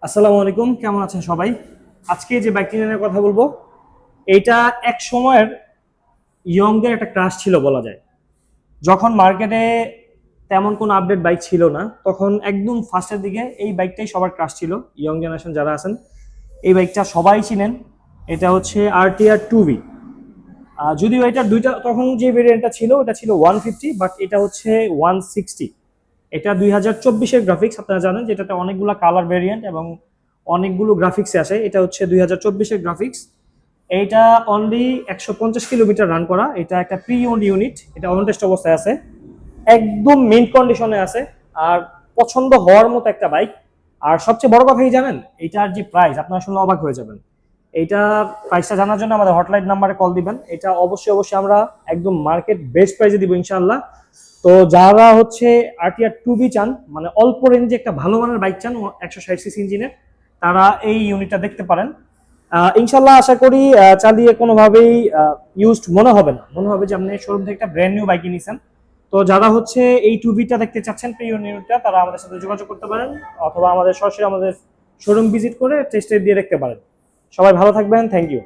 আসসালামু আলাইকুম, কেমন আছেন সবাই? আজকে যে বাইকটি নিয়ে কথা বলবো, এইটা এক সময়ের ইয়ংদের একটা ক্রাশ ছিল বলা যায়। যখন মার্কেটে তেমন কোনো আপডেট বাইক ছিল না, তখন একদম ফার্স্টের দিকে এই বাইকটাই সবার ক্রাশ ছিল। ইয়ং জেনারেশন যারা আছেন, এই বাইকটা সবাই চিনেন। এটা হচ্ছে আরটিআর 2V। যদিও এটা দুইটা, তখন যে ভেরিয়েন্টটা ছিল ওটা ছিল 150, বাট এটা হচ্ছে 160। এটা 2024-এর গ্রাফিক্স। আপনারা জানেন যে এটাতে অনেকগুলো কালার ভেরিয়েন্ট এবং অনেকগুলো গ্রাফিক্স আসে। এটা হচ্ছে 2024-এর গ্রাফিক্স। এইটা অনলি 150 কিলোমিটার রান করা। এটা একটা প্রি ওন্ড ইউনিট, এটা অন টেস্ট অবস্থায় আছে, একদম মেইন কন্ডিশনে আছে। আর পছন্দ হওয়ার মতো একটা বাইক। আর সবচেয়ে বড় কথা কি জানেন, এটার যে প্রাইস, আপনারা শুনলে অবাক হয়ে যাবেন। এইটা প্রাইসটা জানার জন্য আমাদের হটলাইন নাম্বারে কল দিবেন। এটা অবশ্যই অবশ্যই আমরা একদম মার্কেট বেস্ট প্রাইসে দিব ইনশাআল্লাহ। তো যারা হচ্ছে আরটিআর 2B চান, মানে অল্প রেঞ্জে একটা ভালো মানের বাইক চান 160 সিসি ইঞ্জিনের, তারা এই ইউনিটটা দেখতে পারেন। ইনশাল্লাহ আশা করি চালিয়ে কোনোভাবেই ইউজড মনে হবে না, মনে হবে যে আপনি শোরুম থেকে একটা ব্র্যান্ড নিউ বাইক নিয়েছেন। তো যারা হচ্ছে এই 2Bটা দেখতে চাচ্ছেন, প্রি ইউনিটটা, তারা আমাদের সাথে যোগাযোগ করতে পারেন, অথবা আমাদের সরাসরি আমাদের শোরুম ভিজিট করে টেস্ট দিয়ে দেখতে পারেন। সবাই ভালো থাকবেন, থ্যাংক ইউ।